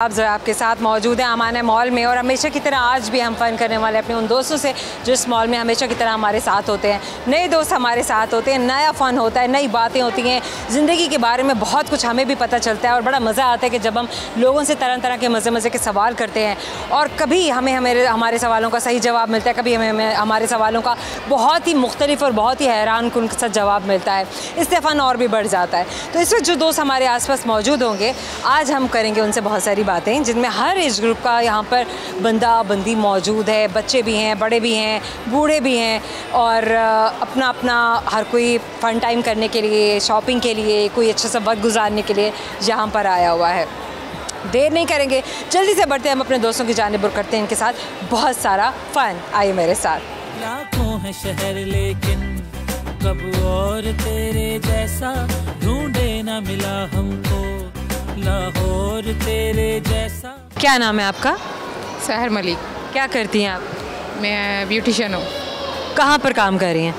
आप जो आपके साथ मौजूद हैं अमाना मॉल में, और हमेशा की तरह आज भी हम फ़न करने वाले अपने उन दोस्तों से जो इस मॉल में हमेशा की तरह हमारे साथ होते हैं। नए दोस्त हमारे साथ होते हैं, नया फ़न होता है, नई बातें होती हैं, ज़िंदगी के बारे में बहुत कुछ हमें भी पता चलता है और बड़ा मज़ा आता है कि जब हम लोगों से तरह तरह के मज़े के सवाल करते हैं और कभी हमें हमारे सवालों का सही जवाब मिलता है, कभी हमें हमारे सवालों का बहुत ही मुख्तलिफ और बहुत ही हैरान कुन सा जवाब मिलता है। इससे फ़न और भी बढ़ जाता है। तो इस वक्त जो दोस्त हमारे आसपास मौजूद होंगे, आज हम करेंगे उनसे बहुत सारी बातें जिनमें हर एज ग्रुप का यहाँ पर बंदी मौजूद है। बच्चे भी हैं, बड़े भी हैं, बूढ़े भी हैं, और अपना अपना हर कोई फ़न टाइम करने के लिए, शॉपिंग के लिए, कोई अच्छा सा वक्त गुजारने के लिए यहाँ पर आया हुआ है। देर नहीं करेंगे, जल्दी से बढ़ते हैं हम अपने दोस्तों की जानिब और करते हैं इनके साथ बहुत सारा फ़न। आइए मेरे साथ। लाखों है शहर लेकिन कब और तेरे जैसा ढूंढे ना मिला हमको, लाहौर तेरे जैसा। क्या नाम है आपका? सहर मलिक। क्या करती हैं आप? मैं ब्यूटिशियन हूँ। कहाँ पर काम कर रही हैं?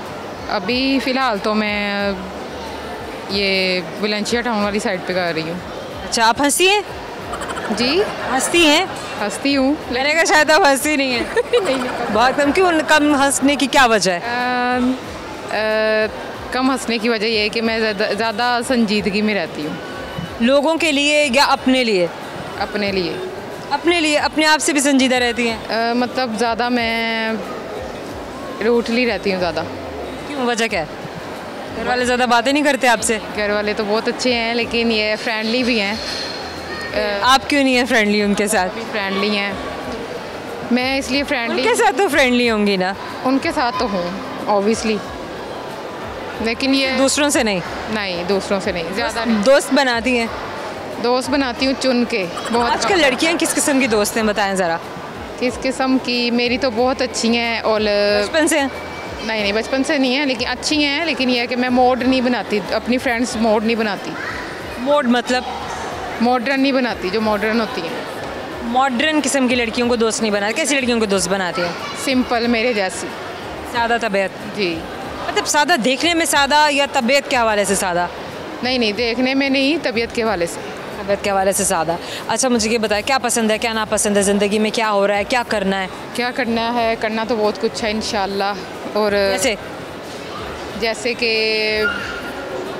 अभी फ़िलहाल तो मैं ये वलेंशिया टाउन वाली साइड पे कर रही हूँ। अच्छा, आप हंसी हैं? जी हंसती हैं? हंसती हूँ। मैंने कहा शायद आप हंसती नहीं है। नहीं बहुत कम। क्यों कम हंसने की क्या वजह है? कम हंसने की वजह ये है कि मैं ज़्यादा संजीदगी में रहती हूँ। लोगों के लिए या अपने लिए? अपने लिए। अपने लिए? अपने आप से भी संजीदा रहती हैं? मतलब ज़्यादा मैं रूठली रहती हूँ ज़्यादा। क्यों, वजह क्या है? घर वाले ज़्यादा बातें नहीं करते आपसे? घर वाले तो बहुत अच्छे हैं लेकिन ये फ्रेंडली भी हैं। आप क्यों नहीं है फ्रेंडली उनके साथ? फ्रेंडली हैं, मैं इसलिए फ्रेंडली। उनके साथ तो फ्रेंडली होंगी ना? उनके साथ तो हूँ ऑब्वियसली, लेकिन ये दूसरों से नहीं? नहीं, दूसरों से नहीं, ज़्यादा नहीं। दोस्त बनाती हैं? दोस्त बनाती हूँ चुन के। बहुत आजकल लड़कियां किस किस्म की दोस्त हैं, बताएं ज़रा। किस किस्म की? मेरी तो बहुत अच्छी हैं और बचपन से? नहीं, बचपन से नहीं है लेकिन अच्छी हैं, लेकिन यह है कि मैं मोड नहीं बनाती, अपनी फ्रेंड्स मोड नहीं बनाती। मोड मतलब? मॉडर्न नहीं बनाती, जो मॉडर्न होती हैं। मॉडर्न किस्म की लड़कियों को दोस्त नहीं बनाती? कैसी लड़कियों को दोस्त बनाती हैं? सिंपल, मेरे जैसी। सादा तबीयत? जी। मतलब सादा देखने में सादा या तबीयत के हवाले से सादा? नहीं, देखने में नहीं, तबीयत के हवाले से। तबीयत के हवाले से सादा। अच्छा, मुझे ये बताएं, क्या पसंद है, क्या नापसंद है, ज़िंदगी में क्या हो रहा है, क्या करना है? क्या करना है? करना तो बहुत कुछ है इंशाल्लाह। और जैसे कि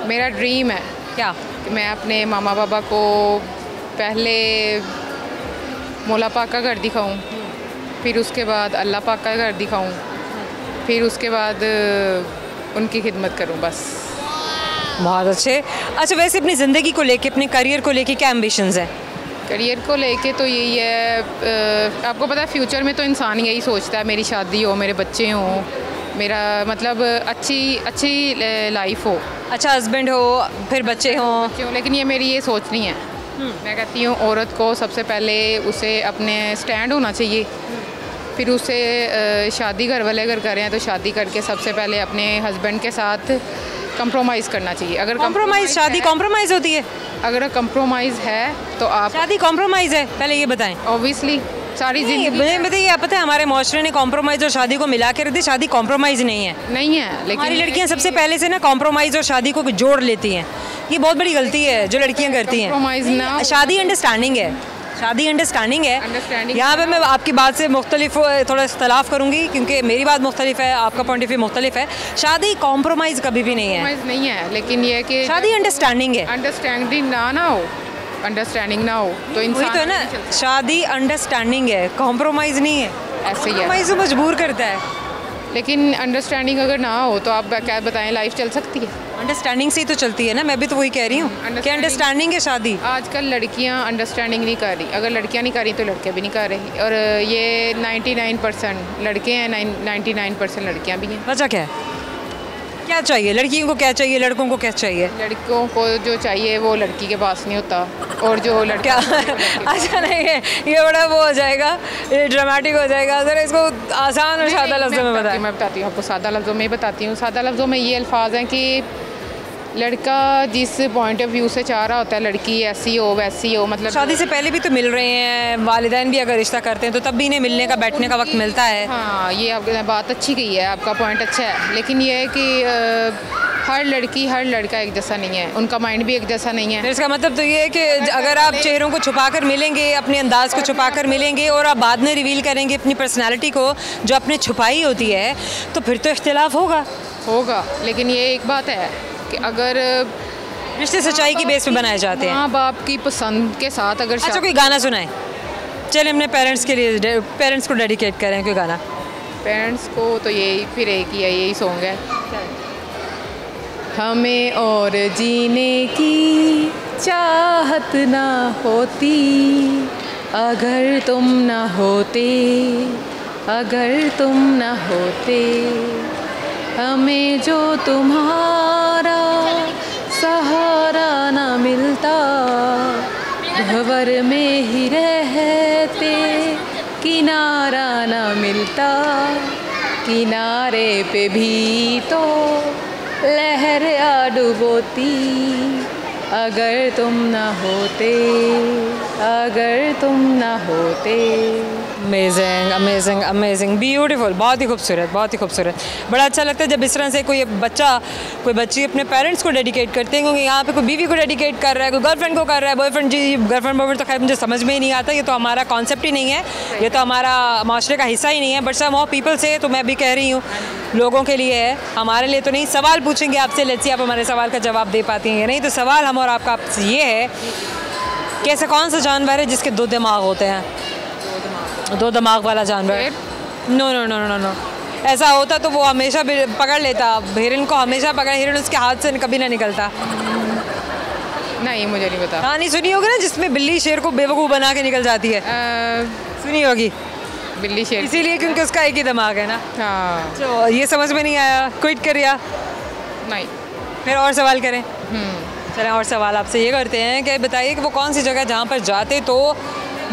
मेरा ड्रीम है क्या कि मैं अपने मामा बाबा को पहले मौला पाक का घर दिखाऊं, फिर उसके बाद अल्लाह पाक का घर दिखाऊं, फिर उसके बाद उनकी खिदमत करूं, बस। बहुत अच्छे। अच्छा, वैसे अपनी ज़िंदगी को लेके, अपने करियर को लेके क्या एम्बिशंस हैं? करियर को लेके तो यही है, आपको पता है फ्यूचर में तो इंसान यही सोचता है मेरी शादी हो, मेरे बच्चे हों, मेरा मतलब अच्छी लाइफ हो, अच्छा हस्बैंड हो, फिर बच्चे हों। लेकिन ये मेरी ये सोच नहीं है। मैं कहती हूँ औरत को सबसे पहले उसे अपने स्टैंड होना चाहिए, फिर उसे शादी घर वाले अगर करें तो शादी करके सबसे पहले अपने हस्बैंड के साथ कंप्रोमाइज़ करना चाहिए। अगर कंप्रोमाइज़, शादी कंप्रोमाइज़ होती है? अगर कंप्रोमाइज़ है तो आप। शादी कंप्रोमाइज़ है, पहले ये बताएं। ऑब्वियसली सारी जिंदगी बताइए। आप पता है हमारे माशरे ने कॉम्प्रोमाइज़ और शादी को मिला के रख दी। शादी कॉम्प्रोमाइज़ नहीं है। लेकिन हमारी लड़कियां सबसे पहले से ना कॉम्प्रोमाइज़ और शादी को जोड़ लेती हैं। ये बहुत बड़ी गलती है जो लड़कियां करती हैं। शादी अंडरस्टैंडिंग है, शादी अंडरस्टैंडिंग है। यहाँ पे मैं आपकी बात से मुख्तलिफ थोड़ा इख्तलाफ करूँगी क्योंकि मेरी बात मुख्तलिफ है, आपका पॉइंट ऑफ व्यू मुख्तलिफ है। शादी कॉम्प्रोमाइज़ कभी भी नहीं है, लेकिन ये है कि शादी अंडरस्टैंडिंग है। अंडरस्टैंडिंग ना हो तो इंसान तो है ना, शादी अंडरस्टैंडिंग है, कॉम्प्रोमाइज़ नहीं है। ऐसे ही है, कॉम्प्रोमाइज़ मजबूर करता है। लेकिन अंडरस्टैंडिंग अगर ना हो तो आप क्या बताएं, लाइफ चल सकती है? अंडरस्टैंडिंग से ही तो चलती है ना। मैं भी तो वही कह रही हूँ कि अंडरस्टैंडिंग है शादी। आजकल लड़कियाँ अंडरस्टैंडिंग नहीं कर रही। अगर लड़कियाँ नहीं कर रही तो लड़के भी नहीं कर रही, और ये 99% लड़के हैं, 99% लड़कियाँ भी हैं। वजह क्या है? क्या चाहिए लड़कियों को, क्या चाहिए लड़कों को, क्या चाहिए? लड़कों को जो चाहिए वो लड़की के पास नहीं होता, और जो लड़का अच्छा नहीं है, ये बड़ा वो हो जाएगा, ये ड्रामेटिक हो जाएगा। ज़रा इसको आसान और सादा लफ्ज़ों में बताएं। मैं बताती हूँ आपको, सादा लफ्ज़ों में बताती हूँ। सादा लफ्ज़ों में ये अल्फाज हैं कि लड़का जिस पॉइंट ऑफ व्यू से चाह रहा होता है लड़की ऐसी हो वैसी हो, मतलब शादी से पहले भी तो मिल रहे हैं, वालिदैन भी अगर रिश्ता करते हैं तो तब भी इन्हें मिलने का, बैठने का वक्त मिलता है। हाँ, ये आपकी बात अच्छी कही है, आपका पॉइंट अच्छा है, लेकिन ये है कि हर लड़की हर लड़का एक जैसा नहीं है, उनका माइंड भी एक जैसा नहीं है। इसका मतलब तो ये है कि अगर आप चेहरों को छुपाकर मिलेंगे, अपने अंदाज को छुपाकर मिलेंगे और आप बाद में रिवील करेंगे अपनी पर्सनालिटी को जो आपने छुपाई होती है, तो फिर तो इख्तिलाफ होगा। लेकिन ये एक बात है कि अगर रिश्ते सच्चाई की बेस पे बनाए जाते हैं, माँ बाप की पसंद के साथ अगर अच्छा कोई गाना सुनाए, चलिए अपने पेरेंट्स के लिए, पेरेंट्स को डेडिकेट करें कोई गाना। पेरेंट्स को तो यही फिर एक ही है, यही सॉन्ग है। हमें और जीने की चाहत ना होती अगर तुम ना होते, अगर तुम ना होते, हमें जो तुम्हारा सहारा ना मिलता, भंवर में ही रहते किनारा ना मिलता, किनारे पे भी तो लहर आ डुबोती अगर तुम ना होते, अगर तुम ना होते। अमेजिंग अमेजिंग अमेजिंग, ब्यूटीफुल, बहुत ही खूबसूरत, बहुत ही खूबसूरत। बड़ा अच्छा लगता है जब इस तरह से कोई बच्चा, कोई बच्ची अपने पेरेंट्स को डेडिकेट करते हैं, क्योंकि यहाँ पे कोई बीवी को डेडिकेट कर रहा है, कोई गर्लफ्रेंड को कर रहा है, बॉयफ्रेंड, जी गर्लफ्रेंड बॉयफ्रेंड तो खैर मुझे समझ में ही नहीं आता, ये तो हमारा कॉन्सेप्ट ही नहीं है, ये तो हमारा माशरे का हिस्सा ही नहीं है। बट सम ऑफ पीपल से, तो मैं भी कह रही हूँ, लोगों के लिए है, हमारे लिए तो नहीं। सवाल पूछेंगे आपसे, लेट्स सी आप हमारे सवाल का जवाब दे पाती हैं या नहीं। तो सवाल हम और आपका आपसे ये है कि ऐसा कौन सा जानवर है जिसके दो दिमाग होते हैं? दो दिमाग वाला जानवर? No no no no no, ऐसा होता तो वो हमेशा पकड़ लेता, हिरन को हमेशा पकड़, हिरन उसके हाथ से कभी ना निकलता। नहीं, मुझे नहीं पता। हाँ, नहीं सुनी होगी ना, जिसमें बिल्ली शेर को बेवकूफ़ बना के निकल जाती है, सुनी होगी बिल्ली शेर, इसीलिए क्योंकि उसका एक ही दिमाग है ना। हाँ, तो ये समझ में नहीं आया, क्विट कर दिया? नहीं, फिर और सवाल करें। चलें और सवाल आपसे ये करते हैं कि बताइए कि वो कौन सी जगह जहाँ पर जाते तो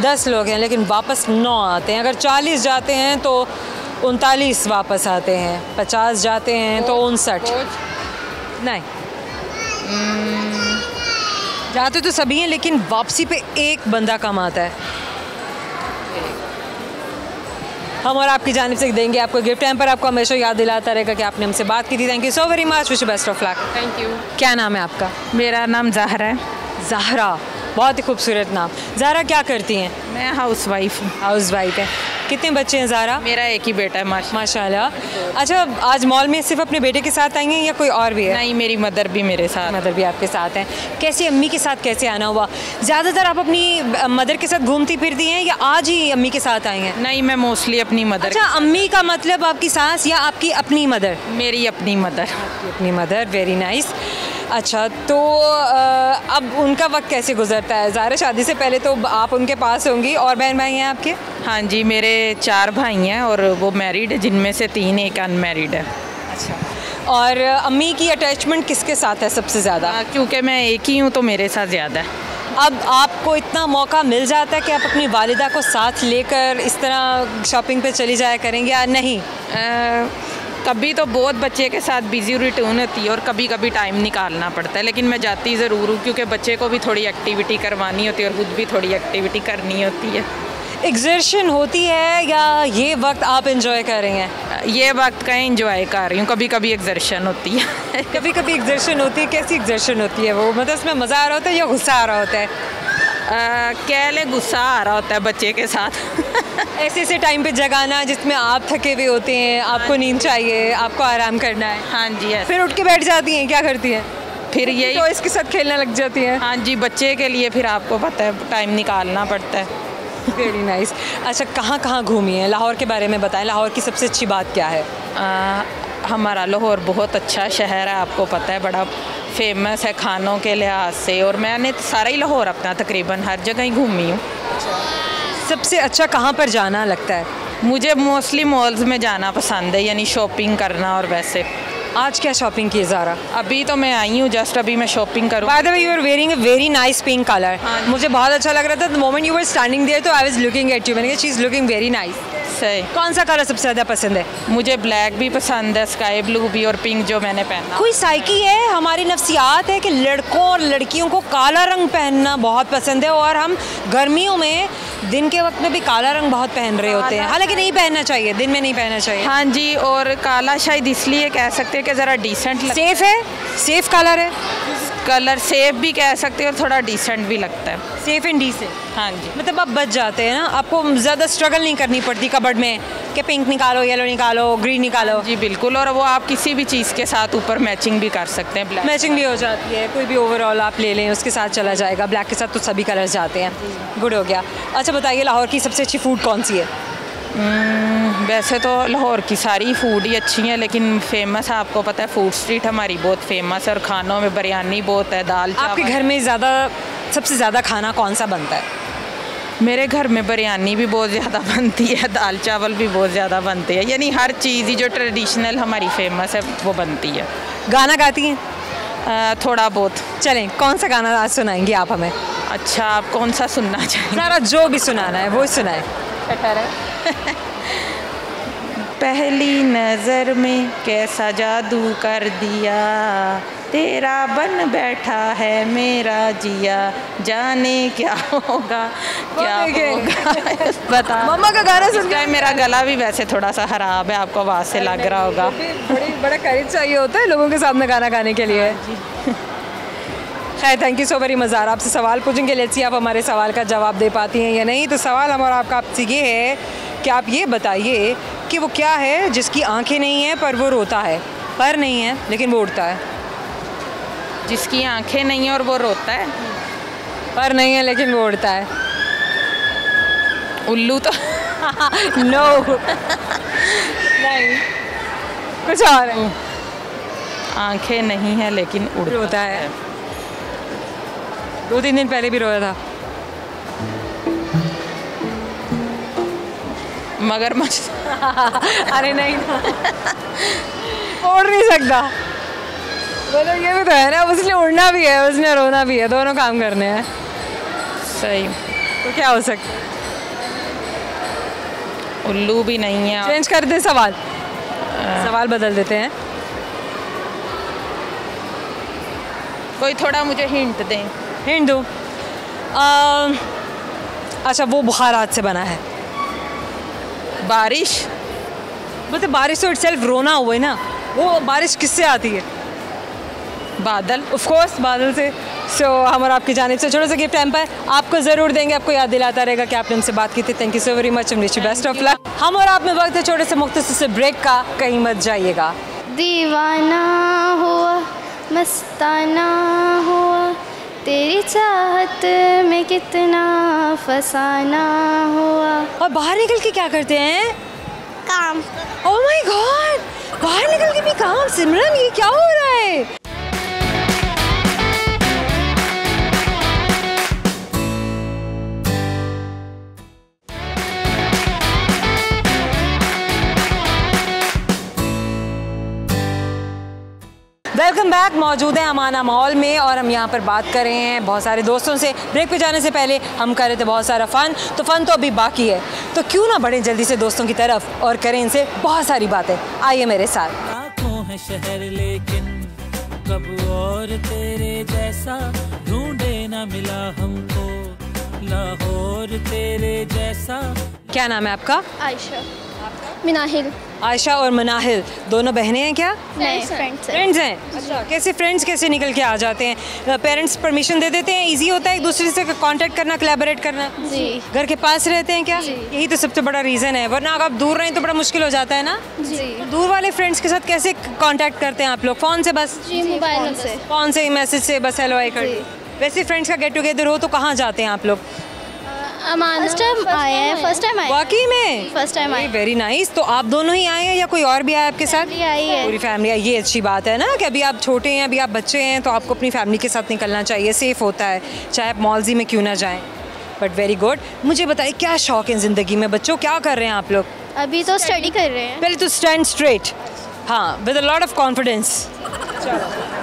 10 लोग हैं लेकिन वापस 9 आते हैं, अगर 40 जाते हैं तो 39 वापस आते हैं, 50 जाते हैं तो 59। नहीं, जाते तो सभी हैं लेकिन वापसी पे एक बंदा कम आता है। हम और आपकी जानिब से देंगे आपको गिफ्ट, टाइम पर आपको हमेशा याद दिलाता रहेगा कि आपने हमसे बात की थी। Thank you so very much, wish you best of luck. Thank you. क्या नाम है आपका? मेरा नाम ज़हरा है। ज़हरा, बहुत ही खूबसूरत नाम। ज़हरा क्या करती हैं? मैं हाउस वाइफ हूँ। हाउस वाइफ है। कितने बच्चे हैं ज़हरा? मेरा एक ही बेटा है माशाल्लाह। अच्छा, आज मॉल में सिर्फ अपने बेटे के साथ आई हैं या कोई और भी है? नहीं, मेरी मदर भी मेरे साथ। मदर भी आपके साथ हैं। कैसे अम्मी के साथ कैसे आना हुआ? ज़्यादातर आप अपनी मदर के साथ घूमती फिरती हैं या आज ही अम्मी के साथ आई हैं? नहीं, मैं मोस्टली अपनी मदर। अच्छा, अम्मी का मतलब आपकी सास या आपकी अपनी मदर? मेरी अपनी मदर। अपनी मदर, वेरी नाइस। अच्छा, तो अब उनका वक्त कैसे गुजरता है? ज़ाहिर शादी से पहले तो आप उनके पास होंगी। और बहन भाई हैं आपके? हाँ जी, मेरे 4 भाई हैं और वो मैरिड है, जिनमें से 3 एक अनमैरिड है। अच्छा, और अम्मी की अटैचमेंट किसके साथ है सबसे ज़्यादा? क्योंकि मैं एक ही हूँ तो मेरे साथ ज़्यादा है। अब आपको इतना मौका मिल जाता है कि आप अपनी वालिदा को साथ लेकर इस तरह शॉपिंग पे चली जाया करेंगे या नहीं? कभी तो बहुत बच्चे के साथ बिजी रूटीन होती है और कभी कभी टाइम निकालना पड़ता है, लेकिन मैं जाती ज़रूर हूँ क्योंकि बच्चे को भी थोड़ी एक्टिविटी करवानी होती है और खुद भी थोड़ी एक्टिविटी करनी होती है। एग्जर्शन होती है या ये वक्त आप एंजॉय कर रही हैं? ये वक्त का एंजॉय कर रही हूँ, कभी कभी एग्जर्शन होती है। कभी कभी एग्जर्शन होती है। कैसी एग्जर्शन होती है वो? मतलब उसमें मज़ा आ रहा होता है या गुस्सा आ रहा होता है? कह ले गुस्सा आ रहा होता है बच्चे के साथ। ऐसे ऐसे टाइम पे जगाना जिसमें आप थके हुए होते हैं, आपको नींद चाहिए, आपको आराम करना है। हाँ जी, फिर उठ के बैठ जाती हैं, क्या करती हैं? फिर यही तो इसके साथ खेलने लग जाती हैं। हाँ जी, बच्चे के लिए फिर आपको पता है टाइम निकालना पड़ता है। Very nice. अच्छा, कहाँ कहाँ घूमी हैं? लाहौर के बारे में बताएं, लाहौर की सबसे अच्छी बात क्या है? हमारा लाहौर बहुत अच्छा शहर है, आपको पता है, बड़ा फेमस है खानों के लिहाज से, और मैंने सारा ही लाहौर अपना तकरीबन हर जगह ही घूमी हूँ। सबसे अच्छा कहाँ पर जाना लगता है? मुझे मोस्टली मॉल्स में जाना पसंद है, यानी शॉपिंग करना। और वैसे आज क्या शॉपिंग की ज़ारा? अभी तो मैं आई हूँ, जस्ट अभी मैं शॉपिंग करूँ। By the way, you are wearing a very nice pink colour. मुझे बहुत अच्छा लग रहा था the moment you were standing there, तो I was looking at you, मैंने कहा she is looking very nice. सही। कौन सा कलर सबसे ज़्यादा पसंद है? मुझे ब्लैक भी पसंद है, स्काई ब्लू भी, और पिंक जो मैंने पहना। कोई साइकी है, हमारी नफ्सियात है कि लड़कों और लड़कियों को काला रंग पहनना बहुत पसंद है, और हम गर्मियों में दिन के वक्त में भी काला रंग बहुत पहन रहे होते हैं, हालांकि नहीं पहनना चाहिए, दिन में नहीं पहनना चाहिए। हाँ जी, और काला शायद इसलिए कह सकते हैं कि ज़रा डिसेंट सेफ है, सेफ कलर है, कलर सेफ भी कह सकते हैं और थोड़ा डिसेंट भी लगता है। Safe and decent. हाँ जी, मतलब आप बच जाते हैं ना, आपको ज़्यादा स्ट्रगल नहीं करनी पड़ती कबर्ड में कि पिंक निकालो, येलो निकालो, ग्रीन निकालो। जी बिल्कुल, और वो आप किसी भी चीज़ के साथ ऊपर मैचिंग भी कर सकते हैं। मैचिंग भी हो जाती है, कोई भी ओवरऑल आप ले लें उसके साथ चला जाएगा। ब्लैक के साथ तो सभी कलर्स जाते हैं। गुड हो गया। अच्छा बताइए, लाहौर की सबसे अच्छी फूड कौन सी है? वैसे तो लाहौर की सारी फूड ही अच्छी हैं, लेकिन फेमस है, आपको पता है, फूड स्ट्रीट हमारी बहुत फेमस है और खानों में बिरयानी बहुत है, दाल चावल। आपके घर में सबसे ज़्यादा खाना कौन सा बनता है? मेरे घर में बिरयानी भी बहुत ज़्यादा बनती है, दाल चावल भी बहुत ज़्यादा बनते हैं, यानी हर चीज़ ही जो ट्रेडिशनल हमारी फेमस है वो बनती है। गाना गाती हैं? थोड़ा बहुत। चलें, कौन सा गाना आज सुनाएंगी आप हमें? अच्छा, आप कौन सा सुनना चाहेंगे? सारा जो भी सुनाना है वो सुनाए। पहली नज़र में कैसा जादू कर दिया, तेरा बन बैठा है मेरा जिया, जाने क्या होगा क्या होगा बता। मम्मा का गाना सुन के मेरा गला भी वैसे थोड़ा सा खराब है, आपको आवाज़ से लग रहा होगा। बड़ा करेज चाहिए होता है लोगों के सामने गाना गाने के लिए। खैर, thank you so very much. आपसे सवाल पूछेंगे, लेट्स सी आप हमारे सवाल का जवाब दे पाती हैं या नहीं। तो सवाल हमारा आपका आपसे ये है कि आप ये बताइए कि वो क्या है जिसकी आंखें नहीं हैं पर वो रोता है, पर नहीं है लेकिन वो उड़ता है। जिसकी आंखें नहीं है और वो रोता है, पर नहीं है लेकिन वो उड़ता है। उल्लू तो नो नहीं, कुछ और है। आंखें नहीं है लेकिन रोता है। 2-3 दिन पहले भी रोया था। मगरमच्छ। अरे नहीं, उड़ नहीं सकता। बोलो, ये भी तो है ना, उसने उड़ना भी है, उसने रोना भी है, दोनों काम करने हैं। सही। तो क्या हो सकता? उल्लू भी नहीं है। चेंज कर दे सवाल, सवाल बदल देते हैं। कोई थोड़ा मुझे हिंट दें। हिंट दो। अच्छा, वो बुखारात से बना है। बारिश। मतलब बारिश तो इटसेल्फ रोना हुआ है ना। वो बारिश किससे आती है? बादल। ऑफ कोर्स बादल से। सो हमारा आपकी जानिब से छोटा सा गिफ्ट हैम्पर आपको ज़रूर देंगे, आपको याद दिलाता रहेगा कि आपने हमसे बात की थी। Thank you so very much, wish you best of luck. हम और आप में वक्त है छोटे से मुख्तसर से ब्रेक का, कहीं मत जाइएगा। दीवाना हुआ मस्ताना हुआ, तेरी चाहत में कितना फसाना हुआ। और बाहर निकल के क्या करते हैं? काम। ओह माय गॉड, बाहर निकल के भी काम। सिमरन, ये क्या हो रहा है? Welcome back. मौजूद है अमाना मॉल में और हम यहाँ पर बात कर रहे हैं बहुत सारे दोस्तों से। ब्रेक पे जाने से पहले हम कर रहे थे बहुत सारा फ़न, तो फ़न तो अभी बाकी है, तो क्यों ना बढ़ें जल्दी से दोस्तों की तरफ और करें इनसे बहुत सारी बातें। आइए मेरे साथ। आँखों है शहर लेकिन कब और तेरे जैसा ढूंढे ना मिला हमको, लाहौर तेरे जैसा। क्या नाम है आपका? आयशा। मिनाहिल। आयशा और मनाहिल दोनों बहनें हैं क्या? नहीं, फ्रेंड्स हैं। फ्रेंड्स हैं। अच्छा, कैसे फ्रेंड्स कैसे निकल के आ जाते हैं? पेरेंट्स परमिशन दे देते हैं? इजी होता है एक दूसरे से कांटेक्ट करना, कोलैबोरेट करना? जी। घर के पास रहते हैं क्या? जी। यही तो सबसे बड़ा रीज़न है, वरना अगर आप दूर रहें तो बड़ा मुश्किल हो जाता है ना। जी। तो दूर वाले फ्रेंड्स के साथ कैसे कांटेक्ट करते हैं आप लोग? फ़ोन से बस? जी, मोबाइल से। फ़ोन से, मैसेज से बस हेलो हाय कर। जी। वैसे फ्रेंड्स का गेट टुगेदर हो तो कहाँ जाते हैं आप लोग? फर्स्ट टाइम आए हैं। फर्स्ट टाइम आए। वाकई में? फर्स्ट टाइम आए। Very nice. तो आप दोनों ही आए हैं या कोई और भी आया आपके साथ? फैमिली आई है। पूरी फैमिली आई। ये अच्छी बात है ना कि अभी आप छोटे हैं, अभी आप बच्चे हैं, तो आपको अपनी फैमिली के साथ निकलना चाहिए, सेफ़ होता है, चाहे आप मॉल्स में क्यों ना जाएं। But very good. मुझे बताइए, क्या शौक है ज़िंदगी में बच्चों? क्या कर रहे हैं आप लोग? अभी तो स्टडी कर रहे हैं। पहले तो स्टैंड स्ट्रेट, हाँ, with a lot of confidence.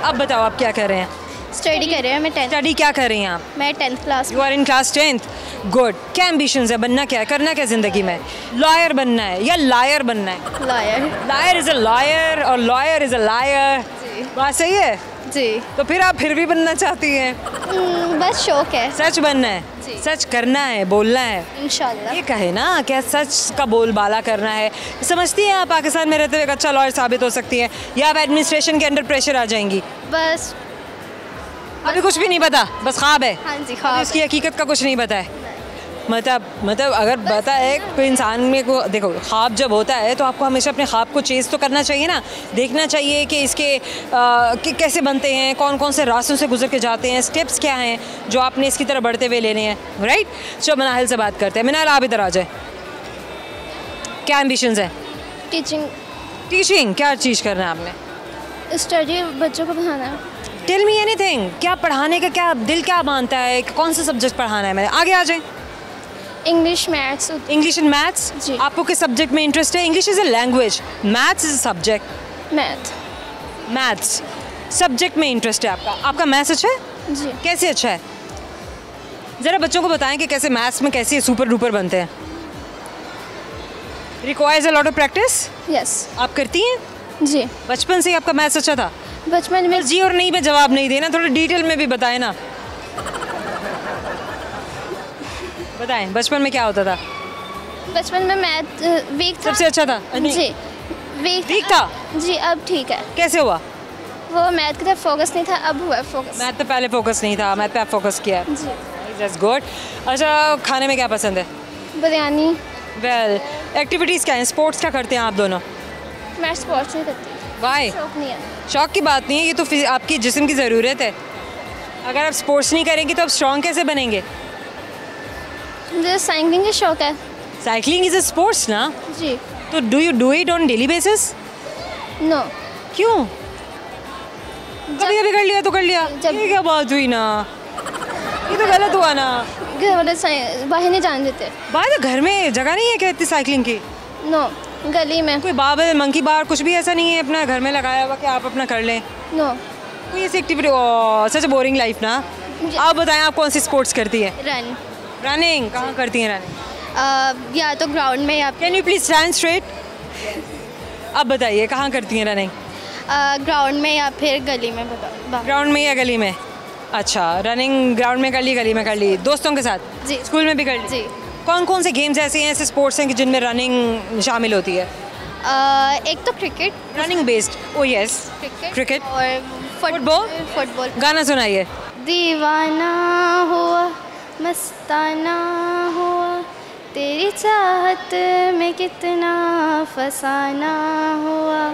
अब बताओ आप क्या कर रहे हैं? स्टडी कर रहे हैं। मैं 10th। स्टडी क्या कर रही हैं आप? मैं 10th class. You are in class 10th। Good. क्या एम्बिशंस है? बनना क्या है, करना क्या ज़िंदगी में? लॉयर बनना है या लायर बनना है? Lawyer. Liar is a lawyer और लॉयर इज़ अ लायर। बात सही है? जी। तो फिर आप फिर भी बनना चाहती हैं? बस शौक है। सच बनना है? जी। सच करना है, बोलना है, इंशाल्लाह। ये कहे ना क्या सच का बोलबाला करना है। समझती हैं आप पाकिस्तान में रहते हुए एक अच्छा लॉयर साबित हो सकती हैं या आप एडमिनिस्ट्रेशन के अंडर प्रेशर आ जाएंगी? बस अभी कुछ भी नहीं पता, बस ख्वाब है। हाँ जी, अभी ख्वाब उसकी हकीकत का कुछ नहीं पता है। मतलब अगर पता है कोई इंसान में को देखो ख्वाब जब होता है तो आपको हमेशा अपने ख्वाब को चेज़ तो करना चाहिए ना, देखना चाहिए कि इसके कि कैसे बनते हैं, कौन कौन से रास्तों से गुजर के जाते हैं, स्टेप्स क्या हैं जो आपने इसकी तरफ बढ़ते हुए लेने हैं, राइट। चलो मनाहिल से बात करते हैं। मनाहिल आप इधर आ जाए, क्या एम्बिशंस हैं? टीचिंग। टीचिंग, क्या चीज़ करना है आपने? स्टडी, बच्चों को पढ़ाना है। टेल मी एनीथिंग, क्या पढ़ाने का क्या दिल क्या मानता है, कौन सा सब्जेक्ट पढ़ाना है? मैंने आगे आ जाए। English, maths. English and maths. जी। आपको किस सब्जेक्ट में इंटरेस्ट है? English is a language, maths is a subject. Math. Maths subject में इंटरेस्ट है आपका। आपका मैथ्स अच्छा है? जी। कैसे अच्छा है? ज़रा बच्चों को बताएं कि कैसे मैथ्स में कैसे सुपर डुपर बनते हैं। Requires a lot of practice. Yes. आप करती हैं? जी। बचपन से ही आपका मैथ्स अच्छा था? बचपन में जी और नहीं में जवाब नहीं देना, थोड़ा डिटेल में भी बताएं ना। बताएं बचपन में क्या होता था? बचपन में मैथ वीक था। सबसे अच्छा था? जी वीक था? जी, अब ठीक है। कैसे हुआ? वो मैथ की तरफ फोकस नहीं था, अब हुआ फोकस। मैथ तो पहले फोकस नहीं था, मैथ पे आप फोकस किया है। जी। That's good. अच्छा, खाने में क्या पसंद है? बिरयानी। वेल, एक्टिविटीज़ क्या हैं? स्पोर्ट्स क्या करते हैं आप दोनों? मैं स्पोर्ट्स नहीं करती। वाई? शौक नहीं है। शौक की बात नहीं है, ये तो आपकी जिस्म की ज़रूरत है। अगर आप स्पोर्ट्स नहीं करेंगे तो आप स्ट्रॉन्ग कैसे बनेंगे? मुझे साइकिलिंग का शौक है। साइकिलिंग इज़ अ स्पोर्ट्स ना? जी। तो do you do it on daily basis? No. क्यों? कभी कभी कर लिया तो कर लिया। जब- ये क्या बात हुई ना, ये तो गलत हुआ ना। घर वाले बाहर नहीं जाने देते। बाहर घर में जगह नहीं है क्या इतनी साइकिलिंग की? नो। गली में। कोई बार मंकी बार कुछ भी ऐसा नहीं है अपना घर में लगाया हुआ कि आप अपना कर लें? नो। कोई ऐसी एक्टिविटी? सच बोरिंग लाइफ ना। जी। आप बताएं आप कौन सी स्पोर्ट्स करती है? रन। रनिंग। कहाँ करती हैं रनिंग? या तो ग्राउंड में या can you please stand straight? अब बताइए कहाँ करती हैं रनिंग? ग्राउंड में या फिर गली में। बताओ। ग्राउंड में या गली में? अच्छा, रनिंग ग्राउंड में कर ली, गली में कर ली, दोस्तों के साथ? जी। स्कूल में भी कर ली? जी। कौन कौन से गेम्स ऐसे हैं, ऐसे स्पोर्ट्स हैं कि जिनमें रनिंग शामिल होती है? एक तो क्रिकेट। Running based? ओ यस। क्रिकेट और फुटबॉल? फुटबॉल। गाना सुनाइए। दीवाना हुआ, मस्ताना हुआ, तेरी चाहत में कितना फसाना हुआ,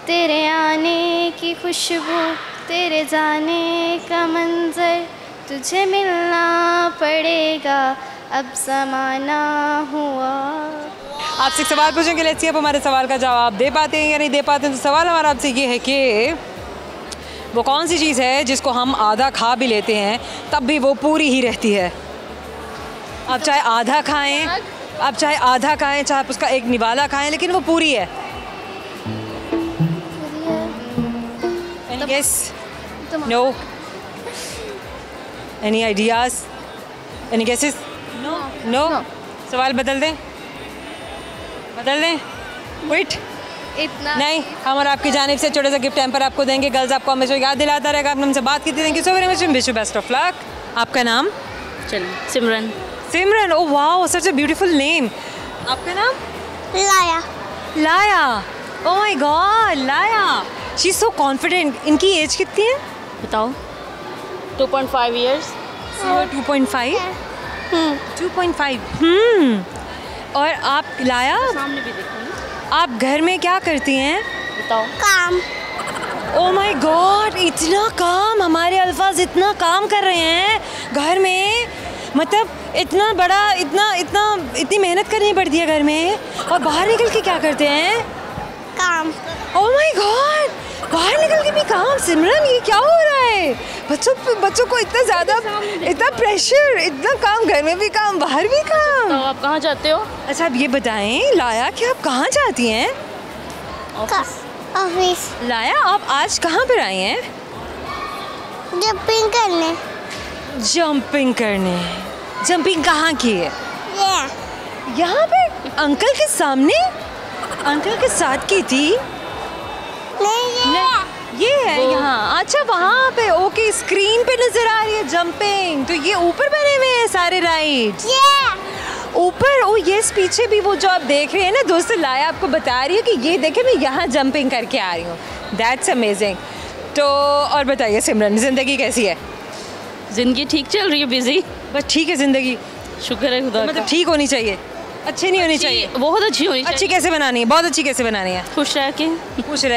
तेरे आने की खुशबू, तेरे जाने का मंजर, तुझे मिलना पड़ेगा अब ज़माना हुआ। आपसे एक सवाल पूछेंगे, लेट्स सी आप हमारे सवाल का जवाब दे पाते हैं या नहीं दे पाते हैं। तो सवाल हमारा आपसे ये है कि वो कौन सी चीज़ है जिसको हम आधा खा भी लेते हैं तब भी वो पूरी ही रहती है? आप चाहे आधा खाएं, चाहे आप उसका एक निवाला खाएं, लेकिन वो पूरी है। Yes? No? Any ideas? Any guesses? No? No? सवाल बदल दें? Wait? इतना नहीं, हम और आपकी जानिब से छोटा सा गिफ्ट हैम्पर आपको देंगे। गर्ल्स आपको हमेशा याद दिलाता रहेगा, आपने हमसे बात की थी। Thank you so very much, wish you best of luck. आपका नाम? Simran. Simran. Oh wow, such a beautiful name. आपका नाम? Laya. Laya. Oh my god, Laya, she is so confident. इनकी एज कितनी है बताओ। 2.5 years। 2.5? 2.5। और आप लाया, सामने भी देखो ना। आप घर में क्या करती हैं? बताओ। काम। ओह माय गॉड, इतना काम, हमारे अल्फाज इतना काम कर रहे हैं घर में। मतलब इतना बड़ा, इतनी मेहनत करनी पड़ती है घर में, और बाहर निकल के क्या करते हैं? काम। ओह माय गॉड, बाहर निकल के भी काम। सिमरन, ये क्या हो रहा है? बच्चों को इतना ज़्यादा, इतना प्रेशर, इतना काम, घर में भी काम, बाहर भी काम। तो आप कहाँ जाते हो? अच्छा, आप ये बताएं लाया कि आप कहाँ जाती हैं? ऑफिस। लाया, आप आज कहाँ पर आई हैं? जंपिंग करने। जंपिंग करने। जंपिंग कहाँ की है? यहाँ पे अंकल के सामने? अंकल के साथ की थी? नहीं, ये है यहाँ, अच्छा वहाँ पे, ओके स्क्रीन पे नजर आ रही है जंपिंग, तो ये ऊपर बने हुए हैं सारे राइड्स ऊपर। ओ यस, पीछे भी वो जो आप देख रहे हैं ना, दोस्तों लाया आपको बता रही है कि ये देखे मैं यहाँ जंपिंग करके आ रही हूँ, दैट्स अमेजिंग। तो और बताइए सिमरन, ज़िंदगी कैसी है? ज़िंदगी ठीक चल रही है, बिजी। बस ठीक है ज़िंदगी, शुक्र है खुदा का। मतलब ठीक होनी चाहिए, अच्छी नहीं होनी चाहिए? बहुत अच्छी होनी चाहिए। अच्छी कैसे बनानी है? बहुत अच्छी कैसे बनानी है? खुश रह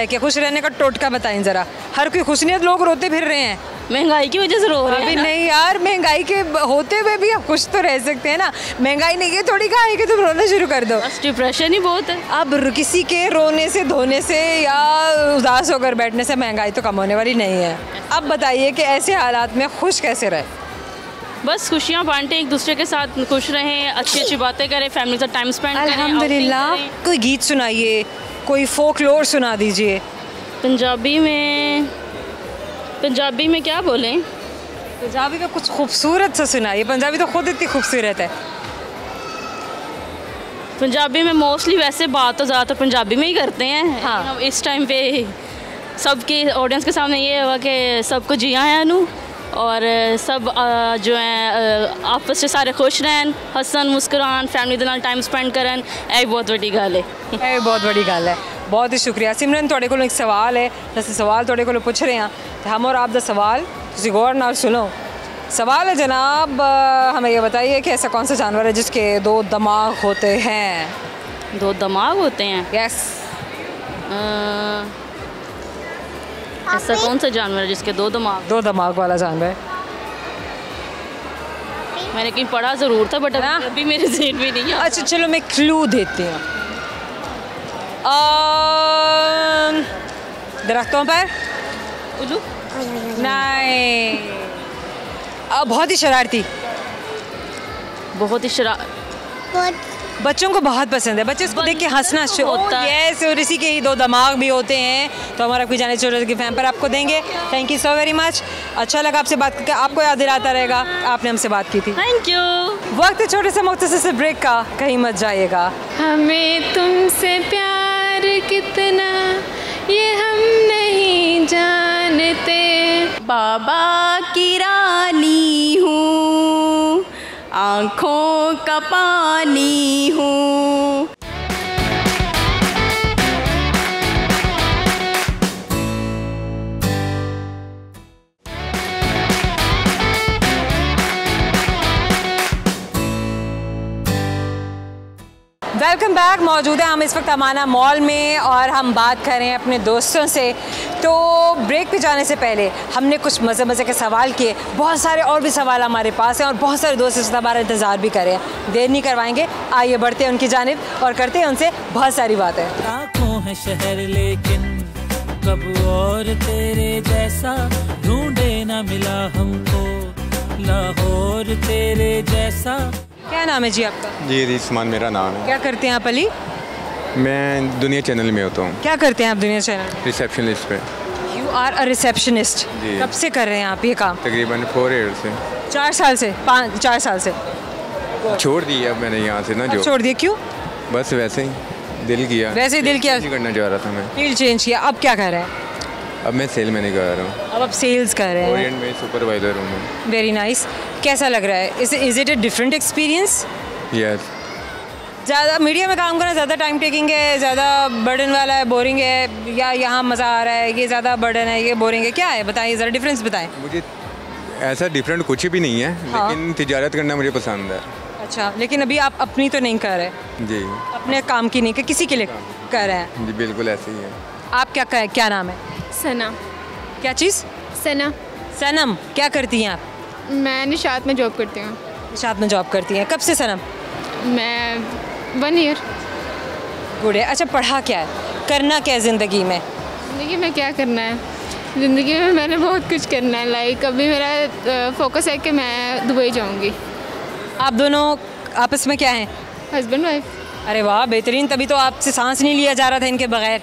के। खुश रहने का टोटका बताएं ज़रा। हर कोई खुश नहीं है, लोग रोते फिर रहे हैं। महंगाई की वजह से रो रहे हैं। अभी नहीं यार, महंगाई के होते हुए भी आप खुश तो रह सकते हैं ना। महंगाई नहीं है, थोड़ी कहा है कि तुम रोना शुरू कर दो। बस डिप्रेशन ही बहुत है। अब किसी के रोने से, धोने से या उदास होकर बैठने से महंगाई तो कम होने वाली नहीं है। अब बताइए कि ऐसे हालात में खुश कैसे रहे? बस खुशियाँ बांटें, एक दूसरे के साथ खुश रहें, अच्छी अच्छी बातें करें, फैमिली के साथ टाइम स्पेंड करें। अल्हम्दुलिल्लाह। कोई गीत सुनाइए, कोई फोकलोर सुना दीजिए। पंजाबी में क्या बोलें? पंजाबी में कुछ खूबसूरत सा सुनाइए, पंजाबी तो खुद इतनी खूबसूरत है। पंजाबी में मोस्टली वैसे बात तो ज़्यादातर पंजाबी में ही करते हैं। हाँ। इस टाइम पे सबके ऑडियंस के सामने ये हुआ कि सबको जी आया नू, और सब जो हैं आपस से सारे खुश रहन, हसन मुस्कुरान, फैमिली के नाल टाइम स्पेंड करन, ये बहुत बड़ी गल है। ये बहुत बड़ी गल है। बहुत ही शुक्रिया सिमरन। तुहाडे कोलों एक सवाल है, जैसे सवाल तुहाडे कोलों पूछ रहे हैं, तो हम और आप दा सवाल तुसी गौर नाल सुनो। सवाल है जनाब, हमें ये बताइए कि ऐसा कौन सा जानवर है जिसके 2 दिमाग होते हैं? 2 दिमाग होते हैं? यस। ऐसा कौन सा जानवर है जिसके 2 दिमाग? 2 दिमाग वाला जानवर। मैंने कहीं पढ़ा ज़रूर था, बट अभी मेरे ज़हन में नहीं है। अच्छा चलो मैं क्लू देती हूँ। दरख्तों पर? उल्लू? नहीं। बहुत ही शरारती। बहुत ही बच्चों को बहुत पसंद है, बच्चे इसको देख के हंसना होता है। यस, और इसी के ही 2 दिमाग भी होते हैं। तो हमारा कोई जाने छोटे की फैम पर आपको देंगे। Thank you so very much. अच्छा लगा आपसे बात करके, आपको याद दिलाता रहेगा आपने हमसे बात की थी। Thank you. वक्त छोटे से मुख्तसर से ब्रेक का, कहीं मत जाइएगा। हमें तुमसे प्यार कितना ये हम नहीं जानते, बाबा की रानी हूँ, आँखों का पानी हूँ। Welcome back. मौजूद है हम इस वक्त अमाना मॉल में और हम बात कर रहे हैं अपने दोस्तों से। तो ब्रेक पे जाने से पहले हमने कुछ मज़े के सवाल किए, बहुत सारे और भी सवाल हमारे पास हैं और बहुत सारे दोस्त इस हमारा इंतज़ार भी कर रहे हैं। देर नहीं करवाएंगे, आइए बढ़ते हैं उनकी जानिब और करते हैं उनसे बहुत सारी बातें। आँखों है शहर लेकिन कब और तेरे जैसा ढूंढे ना मिला हमको, लाहौर तेरे जैसा। क्या नाम है जी आपका? जी रिस्मान मेरा नाम है। क्या करते हैं आप अली? मैं दुनिया चैनल में होता हूँ। क्या करते हैं आप दुनिया चैनल? रिसेप्शनिस्ट पे। You are a receptionist. जी। कब से कर रहे हैं आप ये काम? तकरीबन 4 ईयर से। 4 साल से? 4 साल से छोड़ दी अब मैंने यहाँ से ना। जो छोड़ दिए? क्यों? बस वैसे ही दिल किया। वैसे ही दिल किया? करना चाह रहा था मैं। फील्ड चेंज किया, अब क्या कर रहे हैं? अब मैं सेल मैनेजर कर रहा हूँ। अब आप सेल्स कर रहे हैं? ओरिएंट में सुपरवाइजर हूँ मैं। Very nice. कैसा लग रहा है? Is it a different experience? Yes. ज़्यादा मीडिया में काम करना ज़्यादा टाइम टेकिंग है, ज़्यादा बर्डन वाला है, बोरिंग है, या यहाँ मज़ा आ रहा है, ये ज़्यादा बर्डन है, ये बोरिंग है, क्या है बताइए ज़रा, डिफरेंस बताएं। मुझे ऐसा डिफरेंट कुछ भी नहीं है। हाँ। लेकिन तिजारत करना मुझे पसंद है। अच्छा, लेकिन अभी आप अपनी तो नहीं कर रहे? जी। अपने काम की नहीं, कि किसी के लिए कर रहे हैं? जी बिल्कुल ऐसे ही है। आप क्या नाम है? सना। क्या चीज़? सना। सनम। क्या करती हैं आप? मैं निशात में जॉब करती हूँ। निशात में जॉब करती हैं, कब से सनम? मैं 1 ईयर। गुड है। अच्छा, पढ़ा क्या है, करना क्या है ज़िंदगी में? ज़िंदगी में क्या करना है? ज़िंदगी में मैंने बहुत कुछ करना है। लाइक अभी मेरा फोकस है कि मैं दुबई जाऊँगी। आप दोनों आपस में क्या हैं? Husband wife. अरे वाह बेहतरीन, तभी तो आपसे सांस नहीं लिया जा रहा था इनके बगैर,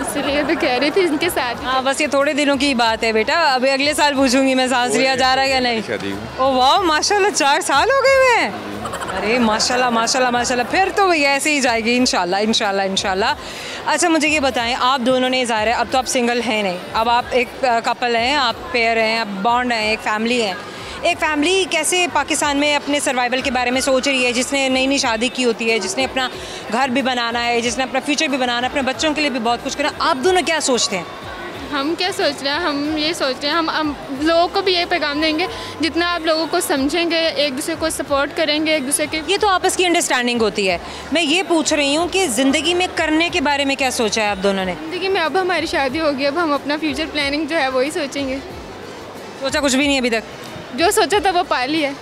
इसलिए तो कह रही थी इनके साथ। हाँ बस ये थोड़े दिनों की बात है बेटा, अभी अगले साल पूछूंगी मैं सांस लिया जा रहा है या नहीं। शादी ओ वाह माशाल्लाह 4 साल हो गए हुए हैं। अरे माशाल्लाह माशाल्लाह माशाल्लाह, फिर तो भैया ऐसे ही जाएगी इंशाल्लाह इंशाल्लाह इंशाल्लाह। अच्छा मुझे ये बताएं, आप दोनों ने ज़ाहिर है अब तो आप सिंगल हैं नहीं, अब आप एक कपल हैं, आप पेयर हैं, आप बॉन्ड हैं, एक फैमिली है। एक फैमिली कैसे पाकिस्तान में अपने सर्वाइवल के बारे में सोच रही है, जिसने नई नई शादी की होती है, जिसने अपना घर भी बनाना है, जिसने अपना फ्यूचर भी बनाना है, अपने बच्चों के लिए भी बहुत कुछ करना, आप दोनों क्या सोचते हैं? हम क्या सोच रहे हैं, हम ये सोच रहे हैं, हम लोगों को भी ये पैगाम देंगे, जितना आप लोगों को समझेंगे, एक दूसरे को सपोर्ट करेंगे, एक दूसरे के, ये तो आपस की अंडरस्टैंडिंग होती है। मैं ये पूछ रही हूँ कि ज़िंदगी में करने के बारे में क्या सोचा है आप दोनों ने? ज़िंदगी में अब हमारी शादी होगी, अब हम अपना फ्यूचर प्लानिंग जो है वही सोचेंगे। सोचा कुछ भी नहीं अभी तक? जो सोचा था वो पा लिया।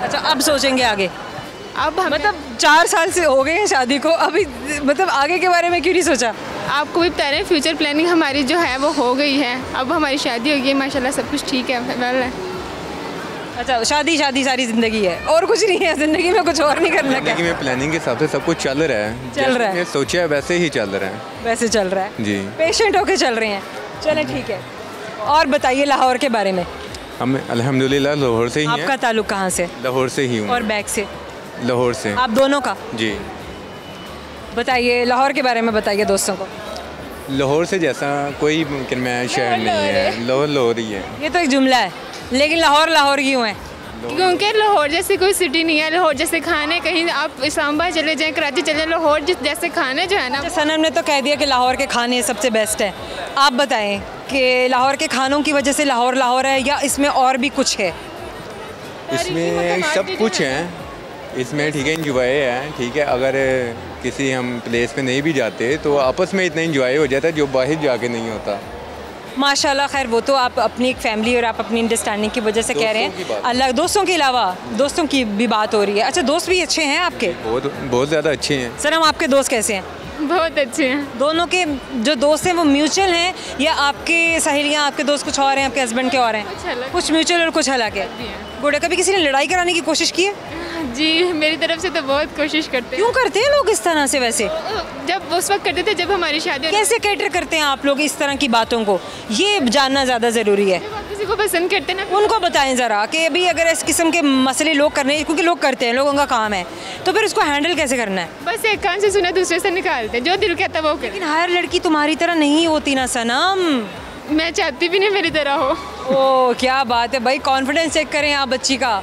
अच्छा अब सोचेंगे आगे? अब हम मतलब 4 साल से हो गए हैं शादी को, अभी मतलब आगे के बारे में क्यों नहीं सोचा? आपको भी बता रहे हैं, फ्यूचर प्लानिंग हमारी जो है वो हो गई है, अब हमारी शादी होगी, माशाल्लाह सब कुछ ठीक है, वेल है। अच्छा शादी शादी सारी ज़िंदगी है और कुछ नहीं है ज़िंदगी में, कुछ और नहीं करना? क्या जिंदगी में प्लानिंग के हिसाब से सब कुछ चल रहा है, चल रहा है, जैसे सोचा है वैसे ही चल रहा है, वैसे चल रहा है जी, पेशेंट होके चल रहे हैं। चले ठीक है, और बताइए लाहौर के बारे में। हम अल्हम्दुलिल्लाह लाहौर से ही हैं। आपका ताल्लुक कहाँ से? लाहौर से ही हूँ। और बैग से? लाहौर से। आप दोनों का? जी। बताइए लाहौर के बारे में, बताइए दोस्तों को। लाहौर से जैसा कोई मुमकिन में शहर नहीं है, लाहौर लाहौर ही है। ये तो एक जुमला है, लेकिन लाहौर लाहौर क्यों है? क्योंकि लाहौर जैसी कोई सिटी नहीं है, लाहौर जैसे खाने, कहीं आप इस्लामाबाद चले जाएं, कराची चले जाएं, लाहौर जैसे खाने जो है ना। सनम ने तो कह दिया कि लाहौर के खाने सबसे बेस्ट है। आप बताएं कि लाहौर के खानों की वजह से लाहौर लाहौर है या इसमें और भी कुछ है? इसमें सब कुछ है, इसमें ठीक है इंजॉय है, ठीक है। अगर किसी हम प्लेस पे नहीं भी जाते तो आपस में इतना इंजॉय हो जाता है जो बाहर जाके नहीं होता। माशाल्लाह। खैर वो तो आप अपनी एक फैमिली और आप अपनी अंडरस्टैंडिंग की वजह से कह रहे हैं, अल्लाह दोस्तों के अलावा दोस्तों की भी बात हो रही है। अच्छा दोस्त भी अच्छे हैं आपके? बहुत ज़्यादा अच्छे हैं। सर हम आपके दोस्त कैसे हैं? बहुत अच्छे हैं। दोनों के जो दोस्त हैं वो म्यूचुअल हैं या आपके सहेलियाँ, आपके दोस्त कुछ और हैं, आपके हस्बैंड के और हैं? कुछ म्यूचुअल और कुछ अलग है। गुड। कभी किसी ने लड़ाई कराने की कोशिश की है? जी मेरी तरफ से तो बहुत कोशिश करते हैं। क्यों करते हैं लोग इस तरह से? वैसे जब उस वक्त करते थे जब हमारी शादी। कैसे कैटर करते हैं आप लोग इस तरह की बातों को, ये जानना ज़्यादा ज़रूरी है। किसी को पसंद करते हैं ना, उनको बताएं ज़रा कि अभी अगर इस किस्म के मसले लोग करने, क्योंकि लोग करते हैं, लोगों का काम है, तो फिर उसको हैंडल कैसे करना है? बस एक कान से सुना दूसरे से निकालते, जो दिल कहता वो कर। लेकिन हर लड़की तुम्हारी तरह नहीं होती ना सनम। मैं चाहती भी नहीं मेरी तरह हो। ओह क्या बात है भाई, कॉन्फिडेंस चेक करें आप बच्ची का।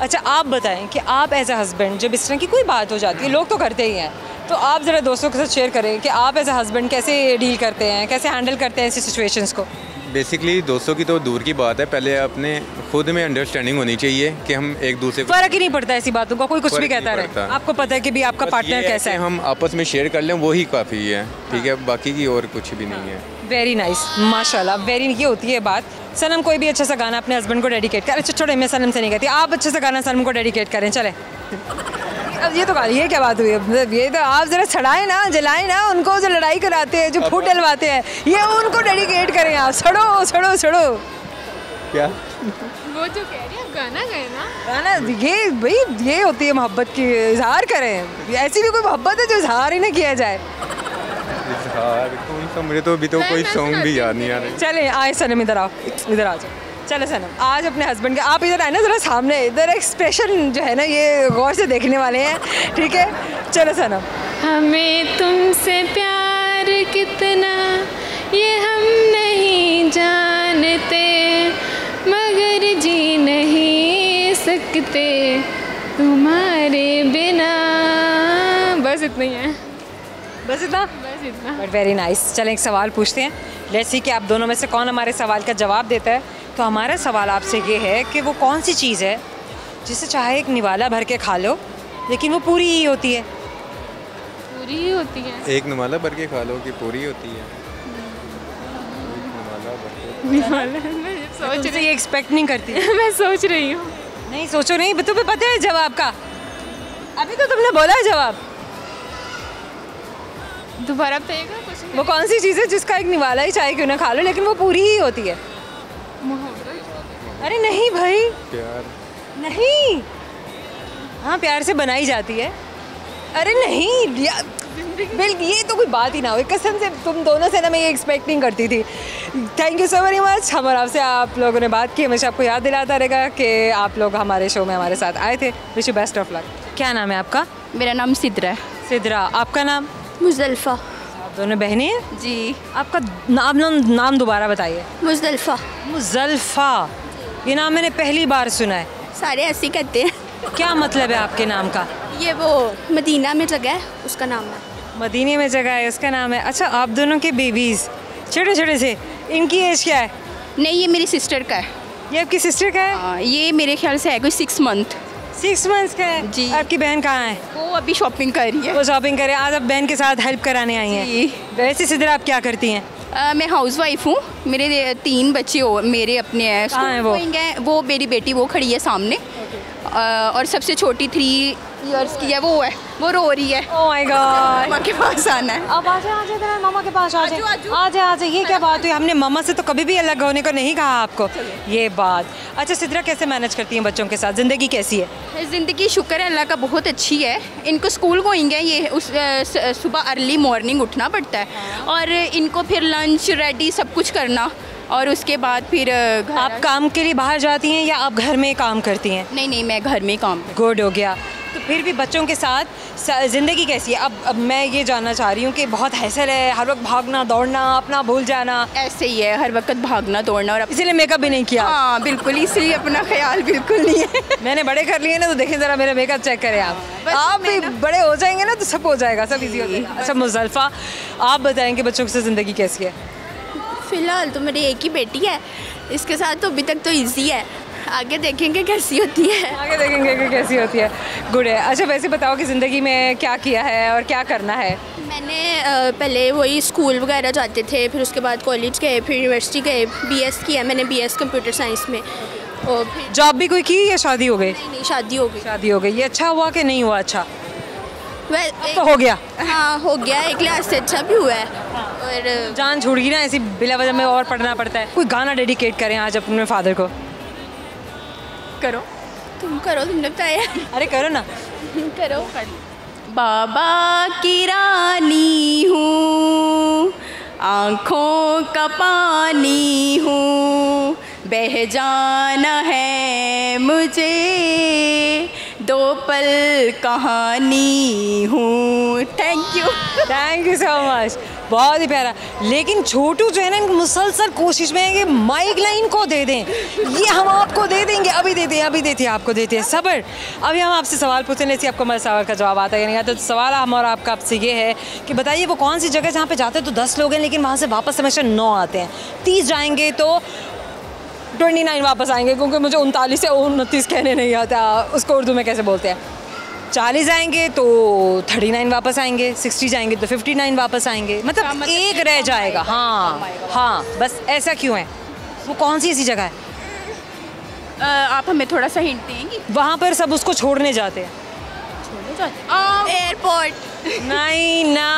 अच्छा आप बताएं कि आप एज अ हस्बैंड जब इस तरह की कोई बात हो जाती है, लोग तो करते ही हैं, तो आप ज़रा दोस्तों के साथ शेयर करें कि आप एज अ हस्बैंड कैसे डील करते हैं, कैसे हैंडल करते हैं ऐसी सिचुएशंस को। बेसिकली दोस्तों की तो दूर की बात है, पहले अपने खुद में अंडरस्टैंडिंग होनी चाहिए कि हम एक दूसरे को, फ़र्क ही नहीं पड़ता ऐसी बातों का, कोई कुछ भी कहता रहे, आपको पता है कि भी आपका पार्टनर कैसा है, हम आपस में शेयर कर लें वही काफ़ी है, ठीक है, बाकी की और कुछ भी नहीं है। वेरी नाइस माशाल्लाह, वेरी ये होती है बात। सनम कोई भी अच्छा सा गाना अपने हस्बैंड को डेडिकेट कर। अच्छा छोड़े, मैं सनम से नहीं कहती, आप अच्छा सा गाना सनम को डेडिकेट करें। चले अब ये तो ये क्या बात हुई है? ये तो आप ज़रा छड़ाएं ना, जलाएं ना उनको, जो लड़ाई कराते हैं, जो फूट डलवाते हैं, ये उनको डेडिकेट करें आप। सड़ो सड़ो सड़ो। क्या वो जो कह रही है गाना गए ना, गाना ये भाई ये होती है मोहब्बत की, इजहार करें। ऐसी भी कोई मोहब्बत है जो इजहार ही ना किया जाए? कौन सा, मुझे तो अभी तो कोई सॉन्ग भी याद नहीं आ रहा। चले आए सनम, इधर आओ, इधर आ जाओ। चलो सनम, आज अपने हस्बैंड के आप इधर आए ना ज़रा सामने, इधर एक्सप्रेशन जो है ना ये गौर से देखने वाले हैं, ठीक है? चलो सनम। हमें तुमसे प्यार कितना ये हम नहीं जानते, मगर जी नहीं सकते तुम्हारे बिना। बस इतना ही है। बस इतना? बस इतना। But very nice. चलें एक सवाल पूछते हैं, लेट्स सी कि आप दोनों में से कौन हमारे सवाल का जवाब देता है। तो हमारा सवाल आपसे ये है कि वो कौन सी चीज़ है जिसे चाहे एक निवाला भर के खा लो लेकिन वो पूरी ही होती है? पूरी ही होती है। एक निवाला भर के खा लो कि पूरी होती है? मैं सोच रही, ये एक्सपेक्ट नहीं करती। मैं सोच रही हूँ। नहीं सोचो नहीं, तुम्हें पता है जवाब का? अभी तो तुमने बोला है जवाब। दोबारा बताइएगा क्वेश्चन। वो कौन सी चीज़ है जिसका एक निवाला ही चाहे क्यों ना खा लो लेकिन वो पूरी ही होती है? अरे नहीं भाई, प्यार। नहीं। हाँ प्यार से बनाई जाती है अरे नहीं बिल्कुल, ये तो कोई बात ही ना हुई कसम से, तुम दोनों से ना मैं ये एक्सपेक्ट नहीं करती थी। Thank you so very much. हमारे आपसे आप लोगों ने बात की, हमेशा आपको याद दिलाता रहेगा कि आप लोग हमारे शो में हमारे साथ आए थे। Wish you best of luck. क्या नाम है आपका? मेरा नाम सिद्रा है। सिद्रा। आपका नाम? मुज़ल्फ़ा। आप दोनों बहनें हैं जी। आपका नाम दोबारा बताइए। मुज़ल्फ़ा। मुज़ल्फ़ा, ये नाम मैंने पहली बार सुना है। सारे ऐसे कहते हैं। क्या मतलब है आपके नाम का? ये वो मदीना में जगह है, उसका नाम है। मदीने में जगह है, उसका नाम है। अच्छा, आप दोनों के बेबीज़ छोटे छोटे से, इनकी एज क्या है? नहीं, ये मेरी सिस्टर का है। ये आपकी सिस्टर का है? हाँ, ये मेरे ख्याल से है कोई 6 मंथ। 6 मंथ्स का है जी। आपकी बहन कहाँ है? वो अभी शॉपिंग कर रही है। वो शॉपिंग करे। आज आप बहन के साथ हेल्प कराने आई हैं। जी। वैसे सिद्रा आप क्या करती हैं? मैं हाउस वाइफ हूँ। मेरे 3 बच्चे हो, मेरे अपने हैं। कहाँ हैं वो? वो मेरी बेटी वो खड़ी है सामने। और सबसे छोटी 3 इयर्स की है, वो रो रही है। ओह माय गॉड। मामा के पास आना है। अब आजा तेरा मामा के पास आजा। ये क्या बात हुई? हमने मामा से तो कभी भी अलग होने को नहीं कहा आपको। ये बात। अच्छा सिद्रा, कैसे मैनेज करती हैं बच्चों के साथ? ज़िंदगी कैसी है? ज़िंदगी शुक्र है अल्लाह का बहुत अच्छी है। इनको स्कूल गोइंग है, ये सुबह अर्ली मॉर्निंग उठना पड़ता है और इनको फिर लंच रेडी सब कुछ करना, और उसके बाद फिर आप काम के लिए बाहर जाती हैं या आप घर में काम करती हैं? नहीं, मैं घर में काम। गुड हो गया। तो फिर भी बच्चों के साथ ज़िंदगी कैसी है? अब मैं ये जानना चाह रही हूँ कि बहुत हैसल है, हर वक्त भागना दौड़ना, अपना भूल जाना। ऐसे ही है, हर वक्त भागना दौड़ना। और इसीलिए मेकअप भी नहीं किया? हाँ बिल्कुल, इसलिए अपना ख्याल बिल्कुल नहीं है। मैंने बड़े कर लिए ना, तो देखें ज़रा मेरा मेकअप चेक करें आप भी बड़े हो जाएंगे ना तो सब हो जाएगा, सब इजी हो जाएगा। अच्छा मुज़ल्फ़ा, आप बताएंगे बच्चों से ज़िंदगी कैसी है? फ़िलहाल तो मेरी एक ही बेटी है, इसके साथ तो अभी तक तो इजी है, आगे देखेंगे कैसी होती है। आगे देखेंगे कि कैसी होती है। गुड है। अच्छा वैसे बताओ कि ज़िंदगी में क्या किया है और क्या करना है? मैंने पहले वही स्कूल वगैरह जाते थे, फिर उसके बाद कॉलेज गए, फिर यूनिवर्सिटी गए, BS किया मैंने, BS कंप्यूटर साइंस में। और फिर जॉब भी कोई की या शादी हो गई? नहीं, शादी हो गई। शादी हो गई। ये अच्छा हुआ कि नहीं हुआ? अच्छा तो हो गया। हाँ हो गया, एक लिहाज से अच्छा भी हुआ है। और जान छूट गई ना ऐसी बिला वजह में और पढ़ना पड़ता है। कोई गाना डेडिकेट करें आज अपने फादर को। करो, तुम करो, तुमने बताया। अरे करो ना। करो। बाबा की रानी हूँ, आँखों का पानी हूँ, बह जाना है मुझे, 2 पल कहानी हूँ। Thank you so much. बहुत ही प्यारा। लेकिन छोटू जो है ना, मुसलसल कोशिश में है कि माइक लाइन को दे दें। ये हम आपको दे देंगे, अभी देते हैं आपको देते हैं। सब्र। अभी हम आपसे सवाल पूछने लेते आपको हमारे सवाल का जवाब आता है या नहीं आता। तो सवाल हमारा आपका आपसे ये है कि बताइए वो कौन सी जगह जहाँ पे जाते हैं तो 10 लोग हैं लेकिन वहाँ से वापस हमेशा 9 आते हैं। 30 जाएंगे तो 29 वापस आएंगे, क्योंकि मुझे 39 से 29 कहने नहीं आता, उसको उर्दू में कैसे बोलते हैं। 40 आएंगे तो 39 वापस आएंगे, 60 जाएंगे तो 59 वापस आएंगे, मतलब एक रह जाएगा। हाँ, बस ऐसा क्यों है? वो कौन सी ऐसी जगह है? आप हमें थोड़ा सा हिंट देंगी? वहाँ पर सब उसको छोड़ने जाते हैं। एयरपोर्ट। नहीं ना,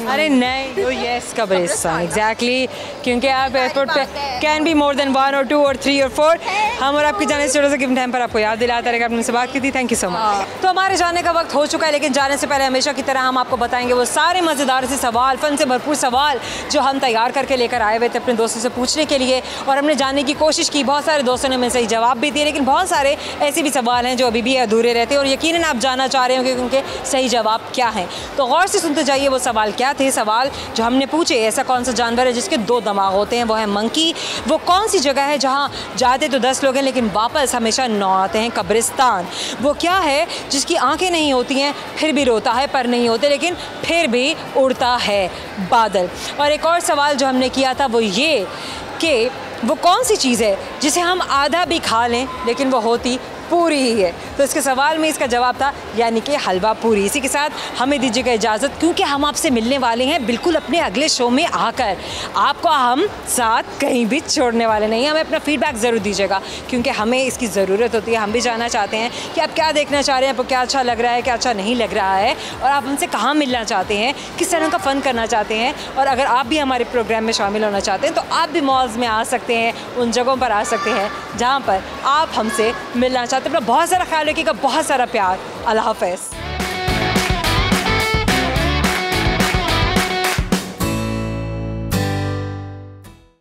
अरे नहीं, ओ यस कब्रिस्तान, एग्जैक्टली। क्योंकि आप एयरपोर्ट पे कैन बी मोर देन 1 और 2 और 3 और 4। हम और आपके जाने से थोड़ा सा गिवन टाइम पर आपको याद दिलाता रहेगा, आपने से बात की थी। Thank you so much. तो हमारे जाने का वक्त हो चुका है, लेकिन जाने से पहले हमेशा की तरह हम आपको बताएंगे वो सारे मज़ेदार से सवाल, फन से भरपूर सवाल जो हम तैयार करके लेकर आए हुए थे अपने दोस्तों से पूछने के लिए, और हमने जानने की कोशिश की। बहुत सारे दोस्तों ने हमें सही जवाब भी दिए, लेकिन बहुत सारे ऐसे भी सवाल हैं जो अभी भी अधूरे रहते हैं और यकीनन आप जानना चाह रहे होंगे कि उनके सही जवाब क्या हैं। तो गौर से सुनते जाइए वो सवाल क्या थे। सवाल जो हमने पूछे, ऐसा कौन सा जानवर है जिसके 2 दिमाग होते हैं? वो है मंकी। वो कौन सी जगह है जहाँ जाते तो 10 लोग हैं लेकिन वापस हमेशा 9 आते हैं? कब्रिस्तान। वो क्या है जिसकी आंखें नहीं होती हैं फिर भी रोता है, पर नहीं होते लेकिन फिर भी उड़ता है? बादल। और एक और सवाल जो हमने किया था वो ये कि वो कौन सी चीज़ है जिसे हम आधा भी खा लें लेकिन वो होती पूरी ही है? तो इसके सवाल में इसका जवाब था यानी कि हलवा पूरी। इसी के साथ हमें दीजिएगा इजाज़त, क्योंकि हम आपसे मिलने वाले हैं बिल्कुल अपने अगले शो में आकर। आपको हम साथ कहीं भी छोड़ने वाले नहीं हैं। हमें अपना फीडबैक ज़रूर दीजिएगा, क्योंकि हमें इसकी ज़रूरत होती है। हम भी जानना चाहते हैं कि आप क्या देखना चाह रहे हैं, आपको क्या अच्छा लग रहा है, क्या अच्छा नहीं लग रहा है, और आप हमसे कहाँ मिलना चाहते हैं, किस तरह का फ़न करना चाहते हैं। और अगर आप भी हमारे प्रोग्राम में शामिल होना चाहते हैं तो आप भी मॉल्स में आ सकते हैं, उन जगहों पर आ सकते हैं जहाँ पर आप हमसे मिलना चाहते हैं। अपना बहुत सारा ख्याल रखिएगा, बहुत सारा प्यार। अल्लाह हाफ़िज़।